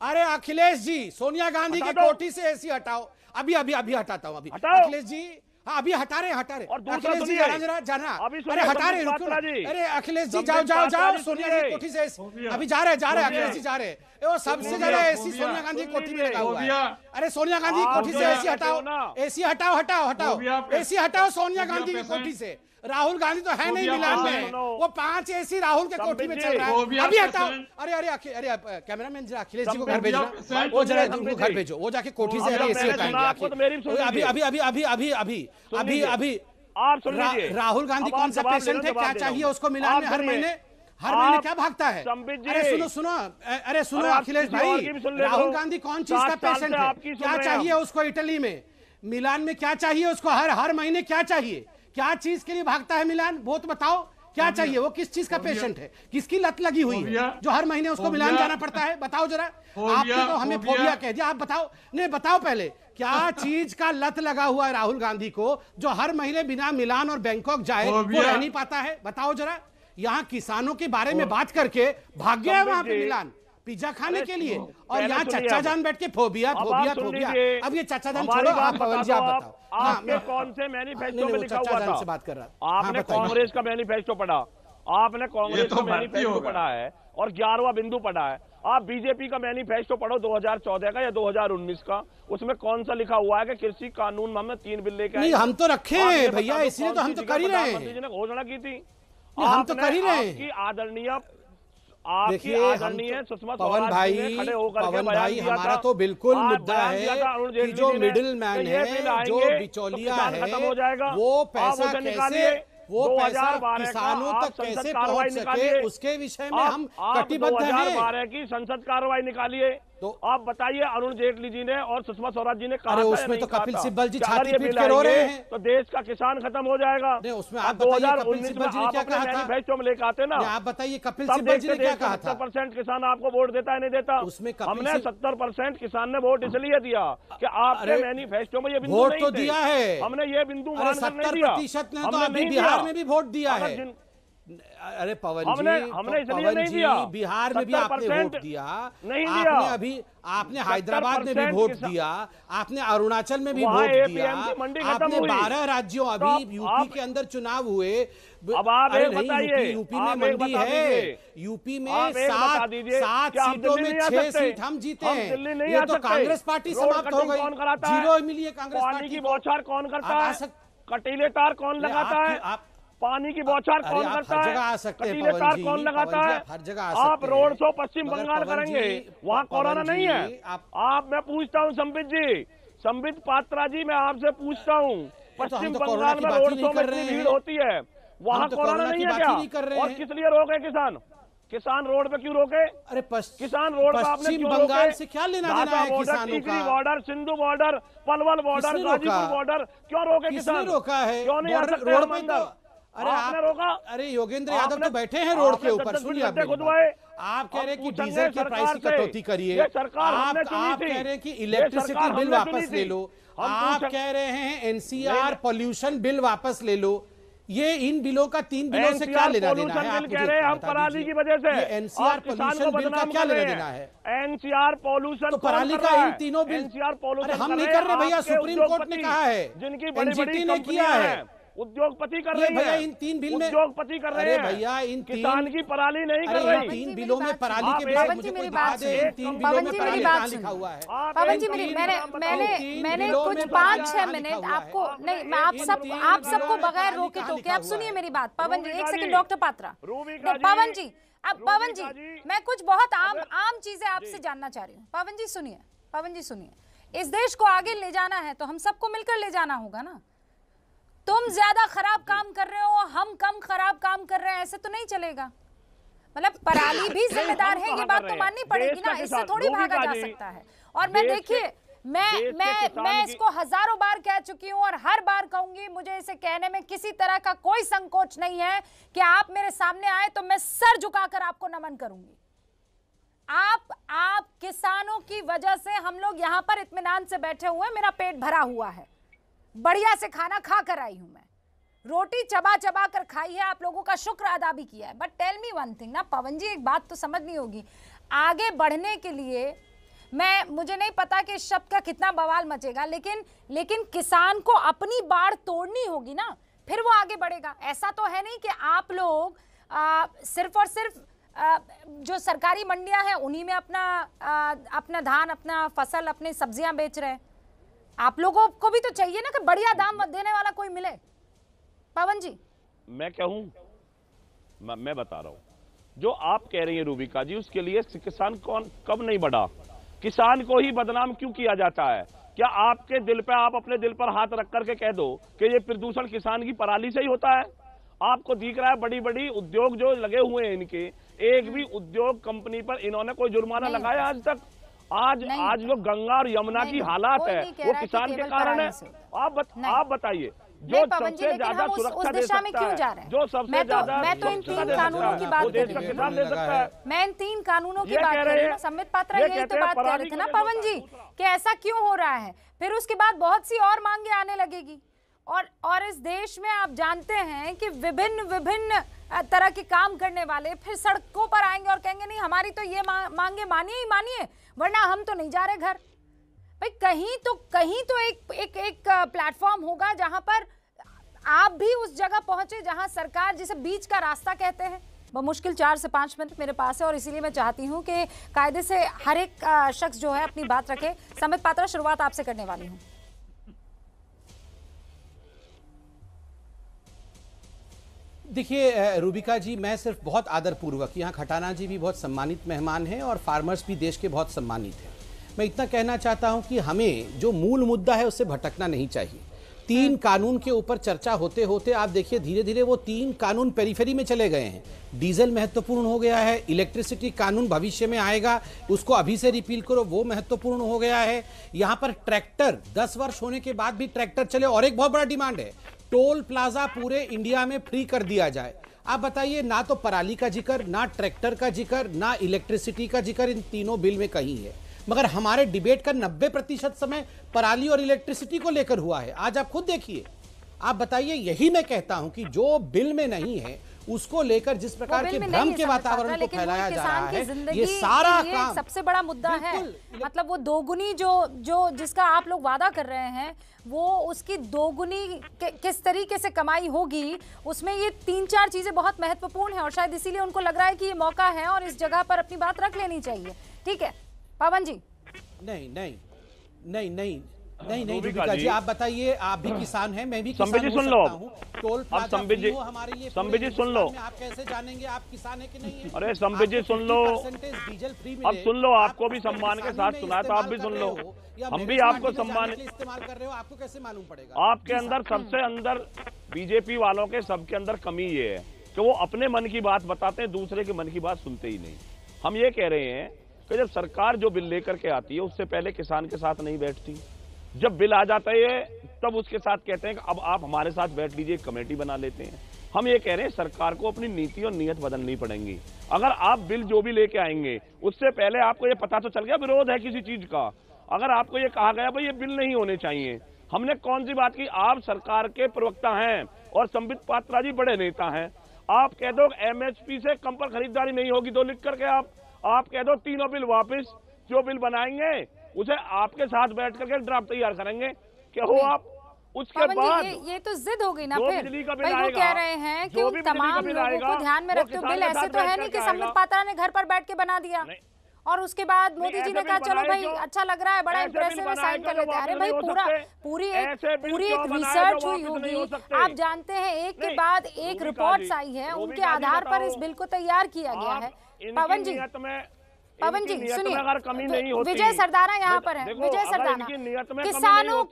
अरे अखिलेश जी, सोनिया गांधी की हटा दो। कोठी से एसी हटाओ। अभी अभी अभी हटाता हूँ। अभी हटाओ। अखिलेश जी, हाँ अभी हटा रहे और दूसरा अखिलेश जी, सुनिए। जरा जाना। अभी सुनिए अरे हटा रहे, संबित रुको ना। पात्रा जी। अरे अखिलेश जी, संबित जाओ जाओ पात्रा जाओ, जी, सोनिया सुनिए। जी कोठी से अभी जा रहे अखिलेश जी जा रहे। वो सबसे ज्यादा एसी सोनिया गांधी की कोठी में लगा हुआ है। अरे सोनिया गांधी की कोठी से एसी हटाओ, एसी हटाओ हटाओ हटाओ, एसी हटाओ सोनिया गांधी की कोठी से। राहुल गांधी तो है नहीं मिलान में, वो 5 एसी राहुल के कोठी में चल रहा है। अभी हटाओ। अरे अरे अरे कैमरामैन जरा अखिलेश जी को घर भेजना, वो जरा उनको घर भेजो, वो जाके कोठी से एसी हटाएंगे। अभी अभी अभी अभी अभी अभी अभी अभी आप सुन लीजिए। राहुल गांधी अब कौन आप सा जवाब पेशेंट दे है, दो, क्या जवाब दे चाहिए दो। उसको मिलान में हर सुनिए। महीने क्या भागता है? संबित जी। अरे सुनो सुनो, अरे सुनो अरे आप अखिलेश किसी और भाई, की भी सुन ले राहुल लो। गांधी कौन चीज 7 का साल पेशेंट से है? आपकी सुन क्या रहे हैं चाहिए हम। उसको इटली में? मिलान में क्या चाहिए उसको? हर महीने क्या चाहिए? क्या चीज के लिए भागता है मिलान? वो तो बताओ क्या चाहिए? वो किस चीज का पेशेंट है? किसकी लत लगी हुई है जो हर महीने उसको मिलान जाना पड़ता है? बताओ जरा। आपने तो हमें फोबिया कह दिया, आप बताओ। नहीं बताओ पहले, क्या चीज का लत लगा हुआ है राहुल गांधी को जो हर महीने बिना मिलान और बैंकॉक जाए वो रह नहीं पाता है? बताओ जरा। यहाँ किसानों के बारे में बात करके भाग गया है वहां पे मिलान पिज्जा खाने के लिए, और यहाँ चच्चा जान बैठ के फोबिया फोबिया फोबिया। अब ये चच्चा जान छोड़ो, आप पवन जी आप बताओ। आपके कौन से मैनिफेस्टो में लिखा हुआ था? से बात कर रहा। आपने कांग्रेस का मैनिफेस्टो पढ़ा, आपने कांग्रेस का मैनिफेस्टो पढ़ा है और 11वां बिंदु पढ़ा है। आप बीजेपी का मैनिफेस्टो पढ़ो 2014 का या 2019 का, उसमें कौन सा लिखा हुआ है कि कृषि कानून में 3 बिल लेके नहीं, हम तो रखे हैं भैया, इसलिए तो हम तो कर ही रहे हैं। प्रधानमंत्री जी ने घोषणा की थी, हम तो कर ही रहे हैं। आपकी आदरणीय सुषमा पवन भाई, हमारा तो बिल्कुल मुद्दा है कि जो मिडिल मैन है, जो बिचौलिया है, वो पैसा कैसे, वो पैसा किसानों तक कैसे पहुंच सके, उसके विषय में हम कटिबद्ध हैं। 2012 की संसद कार्रवाई निकालिए। तो आप बताइए, अरुण जेटली जी ने और सुषमा स्वराज जी ने कहा अरे उसमें तो कपिल सिब्बल जी छाती पीट के रो रहे हैं तो देश का किसान खत्म हो जाएगा। नहीं, उसमें आप बताइए कपिल सिब्बल जी ने क्या कहा था? मैनिफेस्टो में लेकर आते ना, आप बताइए कपिल सिब्बल जी ने क्या कहा था? 70% किसान आपको वोट देता है नहीं देता? उसमें हमने 70% किसान ने वोट इसलिए दिया कि आपके मैनिफेस्टो में ये बिंदु वोट तो दिया है, हमने ये बिंदु मानकर नहीं दिया। 70% ने तो अभी बिहार में भी वोट दिया है। अरे पवन जी, हमने इसलिए नहीं दिया। बिहार में भी आपने वोट दिया, नहीं दिया। आपने अभी आपने हैदराबाद में भी वोट दिया, आपने अरुणाचल में भी वोट दिया, आपने 12 राज्यों, अभी यूपी के अंदर चुनाव हुए। अब आप नहीं, यूपी में मंडी है, यूपी में 7 सीटों में 6 सीट हम जीते हैं। ये तो कांग्रेस पार्टी समाप्त हो गई, 0 मिली है कांग्रेस पार्टी। पानी की बौछार कौन करता है? कटीले तार कौन लगाता है? पानी की बौछार कौन करता है? कटीले तार कौन लगाता है? हर जगह आप रोड शो पश्चिम बंगाल करेंगे, वहाँ कोरोना नहीं है। आप, मैं पूछता हूँ संबित जी, संबित पात्रा जी, मैं आपसे पूछता हूँ, पश्चिम बंगाल में रोड शो में इतनी भीड़ होती है, वहाँ कोरोना नहीं है क्या? और किस लिए रोके किसान? किसान रोड पे क्यों रोके? अरे किसान रोड पे आपने क्यों रोके? बंगाल से क्या लेना देना है किसानों का? Tikri border, Sindhu border, Palwal border, Ghazipur border, क्यों रोके किसान? रोका है? क्यों नहीं आ सकते रोड पर? अरे आपने रोका? अरे योगेंद्र यादव तो बैठे हैं रोड के ऊपर। सुनिए, आप कह रहे हैं कि डीजल के प्राइस की कटौती करिए, आप कह रहे हैं कि इलेक्ट्रिसिटी बिल वापस ले लो, आप कह रहे हैं एनसीआर पॉल्यूशन बिल वापस ले लो। ये इन बिलों का 3 बिलों से क्या लेना देना है? आप कह रहे हैं हम पराली की वजह से एनसीआर पॉल्यूशन बिल का क्या लेना देना है? एनसीआर पॉल्यूशन तो पराली का इन तीनों बिल, एनसीआर पॉल्यूशन हम नहीं कर रहे भैया, सुप्रीम कोर्ट ने कहा है, जिनकी बड़ी ने किया है, उद्योगपति कर रही है। इन 3 बिल में उद्योगपति कर रहे हैं भैया, इन किसान की पराली नहीं कर रही। 3 बिलों में पराली के पवन जी मेरी बात सुनिए, पवन जी मेरी बात सुनिए, पवन जी मेरी, मैंने कुछ 5-6 मिनट आपको नहीं, मैं आप सबको बगैर रोके टोके आप सुनिए मेरी बात। पवन जी 1 सेकंड, डॉक्टर पात्रा, पवन जी, अब पवन जी, मैं कुछ बहुत आम चीजें आपसे जानना चाह रही हूँ। पवन जी सुनिए, पवन जी सुनिए, इस देश को आगे ले जाना है तो हम सबको मिलकर ले जाना होगा ना। तुम ज्यादा खराब काम कर रहे हो, हम कम खराब काम कर रहे हैं, ऐसे तो नहीं चलेगा। मतलब पराली भी जिम्मेदार है, ये बात तो माननी पड़ेगी ना, इससे थोड़ी भागा जा सकता है। और मैं देखिए, मैं इसको हजारों बार कह चुकी हूं और हर बार कहूंगी, मुझे इसे कहने में किसी तरह का कोई संकोच नहीं है कि आप मेरे सामने आए तो मैं सर झुकाकर आपको नमन करूंगी। आप किसानों की वजह से हम लोग यहां पर इत्मीनान से बैठे हुए, मेरा पेट भरा हुआ है, बढ़िया से खाना खा कर आई हूं मैं। रोटी चबा चबा कर खाई है, आप लोगों का शुक्र अदा भी किया है। But tell me one thing ना पवन जी, एक बात तो समझनी होगी, आगे बढ़ने के लिए मुझे नहीं पता कि इस शब्द का कितना बवाल मचेगा, लेकिन किसान को अपनी बाड़ तोड़नी होगी ना, फिर वो आगे बढ़ेगा। ऐसा तो है नहीं कि आप लोग सिर्फ और सिर्फ जो सरकारी मंडियां हैं उन्हीं में अपना धान, अपना फसल, अपनी सब्जियां बेच रहे हैं। आप लोगों को भी तो चाहिए ना कि बढ़िया दाम देने वाला कोई मिले। पवन जी, मैं कहूं, मैं बता रहा हूं, जो आप कह रही हैं रूबिका जी, उसके लिए किसान कब नहीं बढ़ा? किसान को ही बदनाम क्यों किया जाता है? क्या आपके दिल पे, आप अपने दिल पर हाथ रख करके कह दो कि ये प्रदूषण किसान की पराली से ही होता है? आपको दिख रहा है बड़ी बड़ी उद्योग जो लगे हुए हैं इनके, एक भी उद्योग कंपनी पर इन्होंने कोई जुर्माना लगाया आज तक? आज जो गंगा और यमुना की हालात है वो किसान के कारण है। आप बताइए, जो सबसे ज्यादा सुरक्षा दे सकता है, जो सबसे ज्यादा, मैं तो इन 3 कानूनों की बात कर रही हूँ। मैं इन 3 कानूनों की बात कर रही हूँ। संबित पात्रा यही तो बात कह रहे थे ना पवन जी कि ऐसा क्यों हो रहा है। फिर उसके बाद बहुत सी और मांगे आने लगेगी, और इस देश में आप जानते हैं कि विभिन्न तरह के काम करने वाले फिर सड़कों पर आएंगे और कहेंगे नहीं हमारी तो ये मांगे मानिए ही मानिए, वरना हम तो नहीं जा रहे घर। भाई कहीं तो एक प्लेटफॉर्म होगा जहां पर आप भी उस जगह पहुंचे जहां सरकार, जिसे बीच का रास्ता कहते हैं। बमुश्किल 4 से 5 मिनट मेरे पास है और इसीलिए मैं चाहती हूं कि कायदे से हर एक शख्स जो है अपनी बात रखे। संबित पात्रा, शुरुआत आपसे करने वाली हूं। देखिए रूबिका जी, मैं सिर्फ बहुत आदरपूर्वक, यहाँ खटाना जी भी बहुत सम्मानित मेहमान हैं और फार्मर्स भी देश के बहुत सम्मानित हैं, मैं इतना कहना चाहता हूं कि हमें जो मूल मुद्दा है उससे भटकना नहीं चाहिए। 3 कानून के ऊपर चर्चा होते होते आप देखिए धीरे धीरे वो 3 कानून पेरिफेरी में चले गए हैं। डीजल महत्वपूर्ण हो गया है, इलेक्ट्रिसिटी कानून भविष्य में आएगा, उसको अभी से रिपील करो, वो महत्वपूर्ण हो गया है। यहाँ पर ट्रैक्टर 10 वर्ष होने के बाद भी ट्रैक्टर चले, और एक बहुत बड़ा डिमांड है टोल प्लाजा पूरे इंडिया में फ्री कर दिया जाए। आप बताइए, ना तो पराली का जिक्र, ना ट्रैक्टर का जिक्र, ना इलेक्ट्रिसिटी का जिक्र इन तीनों बिल में कहीं है, मगर हमारे डिबेट का 90% समय पराली और इलेक्ट्रिसिटी को लेकर हुआ है। आज आप खुद देखिए, आप बताइए, यही मैं कहता हूं कि जो बिल में नहीं है उसको लेकर जिस प्रकार के भ्रम के वातावरण को फैलाया जा रहा है, ये सारा काम सबसे बड़ा मुद्दा है। मतलब वो दोगुनी जो जिसका आप लोग वादा कर रहे हैं, वो उसकी दोगुनी किस तरीके से कमाई होगी, उसमें ये 3-4 चीजें बहुत महत्वपूर्ण है और शायद इसीलिए उनको लग रहा है कि ये मौका है और इस जगह पर अपनी बात रख लेनी चाहिए। ठीक है पवन जी। नहीं रूबिका जी, आप बताइए, आप भी किसान हैं, मैं भी किसान हो सकता हूं। टोल प्लाजा फ्री हो हमारे लिए, संबित जी सुन लो, आप कैसे जानेंगे आप किसान है कि नहीं है? अरे संबित जी सुन लो, डीजल फ्री अब सुन लो, आपको भी सम्मान के साथ सुना तो आप भी सुन लो, हम भी आपको सम्मान इस्तेमाल कर रहे हो, आपको कैसे मालूम पड़ेगा? आपके अंदर सबसे अंदर बीजेपी वालों के सबके अंदर कमी ये है कि वो अपने मन की बात बताते हैं, दूसरे के मन की बात सुनते ही नहीं। हम ये कह रहे हैं कि जब सरकार जो बिल लेकर के आती है उससे पहले किसान के साथ नहीं बैठती, जब बिल आ जाता है तब उसके साथ कहते हैं कि अब आप हमारे साथ बैठ लीजिए, कमेटी बना लेते हैं। हम ये कह रहे हैं सरकार को अपनी नीति और नीयत बदलनी पड़ेगी। अगर आप बिल जो भी लेके आएंगे उससे पहले आपको ये पता तो चल गया विरोध है किसी चीज का, अगर आपको ये कहा गया भाई ये बिल नहीं होने चाहिए, हमने कौन सी बात की? आप सरकार के प्रवक्ता हैं और संबित पात्रा जी बड़े नेता हैं, आप कह दो एमएसपी से कम पर खरीदारी नहीं होगी, 2 लिख करके आप कह दो तीनों बिल वापस, जो बिल बनाएंगे उसे आपके साथ बैठ करके ड्राफ्ट तैयार करेंगे, क्या हो आप उसके बाद ये तो जिद हो गई ना फिर। भाई वो कह रहे हैं कि उन तमाम लोगों को ध्यान में रखते हुए बिल ऐसे तो है नहीं कि संबित पात्रा ने घर पर बैठ के बना दिया और उसके बाद मोदी जी ने कहा चलो भाई अच्छा लग रहा है, बड़ा इंप्रेसिव है, साइन कर लेते हैं। अरे भाई पूरी एक रिसर्च हुई होगी, आप जानते हैं, एक के बाद एक रिपोर्ट्स आई है, उनके आधार पर इस बिल को तैयार किया गया है। पवन जी सुनिए, विजय सरदाना यहाँ पर है, विजय सरदाना, किसानों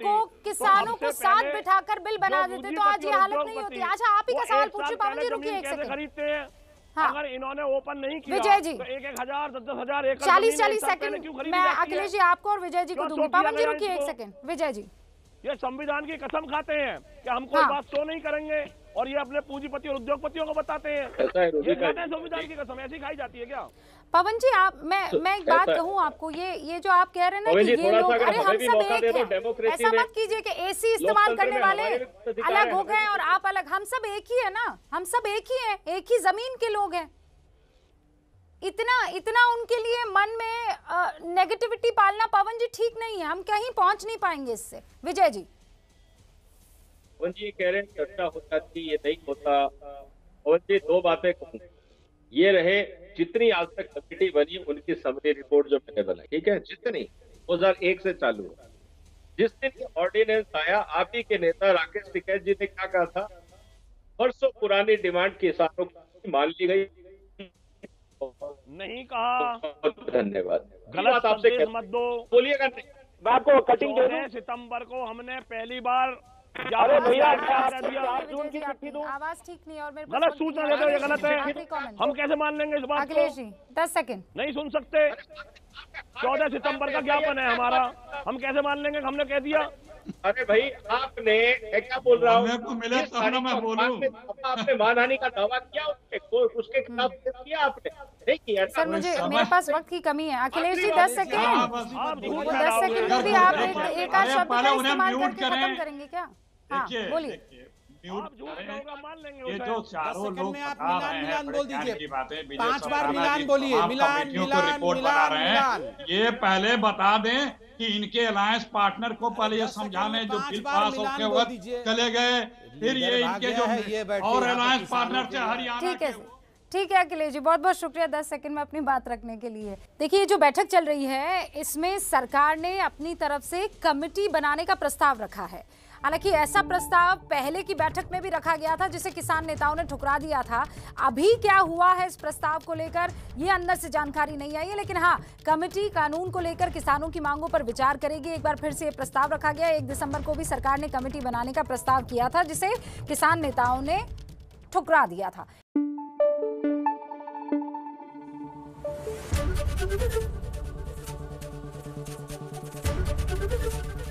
को साथ बिठाकर बिल बना देते तो आज ये हालत नहीं होती। अच्छा आप ही का सवाल पूछिए पवन जी, रुकिए एक सेकंड। हाँ। अगर इन्होंने ओपन नहीं किया विजय जी तो 1,000 10,000 एकड़ 40 सेकंड मैं अखिलेश जी आपको और विजय जी को दूंगी। पवन जी रुकिए एक सेकंड। विजय जी, ये संविधान की कसम खाते हैं कि हम कोई बात शो नहीं करेंगे और ये अपने पूंजीपति और उद्योगपतियों को बताते हैं। ये कहते हैं संविधान की कसम ऐसी खाई जाती है क्या? पवन जी, आप मैं एक बात कहूँ आपको, ये जो आप कह रहे हैं ना कि ये लोग, अरे हम सब एक हैं, ऐसा मत कीजिए कि एसी इस्तेमाल करने वाले अलग हो गए और आप अलग। हम सब एक ही है ना, हम सब एक ही हैं, एक ही जमीन के लोग हैं। इतना उनके लिए मन में नेगेटिविटी पालना पवन जी ठीक नहीं है। हम कहीं पहुंच नहीं पाएंगे इससे। विजय जी। पवन जी कह रहे हैं चर्चा होता थी, ये नहीं होता। पवन जी दो बातें कहूँ, ये रहे जितनी आज तक कमेटी बनी उनकी समरी रिपोर्ट जो मैंने बनाई, ठीक है, जितनी 2001 से चालू है। जिस दिन ऑर्डिनेंस आया, आप ही के नेता राकेश टिकैत जी ने क्या कहा था, वर्षों पुरानी डिमांड किसानों की मान ली गई। नहीं कहा। धन्यवाद। गलत संदेश मत दो, बोलिएगा नहीं, मैं आपको कटिंग दे दूं। सितंबर को हमने पहली बार अरे भैया आवाज ठीक नहीं और मेरे गलत सूचना देते हो, ये गलत है। हम कैसे मान लेंगे इस बात को? 10 सेकंड नहीं सुन सकते। 14 सितंबर का ज्ञापन है हमारा, हम कैसे मान लेंगे? हमने कह दिया। अरे भाई आपने क्या बोल रहा हूँ, आपने मानहानि का दावा किया, उसके खिलाफ किया आपने नहीं किया? सर मेरे पास वक्त की कमी है। अखिलेश जी 10 सेकंड, 10 सेकंड में भी आप एक आध शब्द का इस्तेमाल करके खत्म करेंगे क्या? हाँ बोलिए। ये जो चारों लोग बता रहे हैं बड़े ज्ञान की बातें, 5 बार मिलान बोलिए, मिलान रिपोर्ट बना रहे हैं। ये पहले बता दें कि इनके अलायंस पार्टनर को पहले ये समझा लें जो बिल पास होते वक्त चले गए, फिर ये इनके जो और अलायंस पार्टनर से हरियाणा के। ठीक है अखिलेश जी, बहुत बहुत शुक्रिया 10 सेकंड में अपनी बात रखने के लिए। देखिए जो बैठक चल रही है इसमें सरकार ने अपनी तरफ से कमेटी बनाने का प्रस्ताव रखा है। हालांकि ऐसा प्रस्ताव पहले की बैठक में भी रखा गया था जिसे किसान नेताओं ने ठुकरा दिया था। अभी क्या हुआ है इस प्रस्ताव को लेकर ये अंदर से जानकारी नहीं आई है, लेकिन हाँ कमेटी कानून को लेकर किसानों की मांगों पर विचार करेगी। एक बार फिर से ये प्रस्ताव रखा गया। 1 दिसंबर को भी सरकार ने कमेटी बनाने का प्रस्ताव किया था जिसे किसान नेताओं ने ठुकरा दिया था।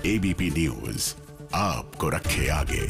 एबीपी न्यूज आपको रखे आगे।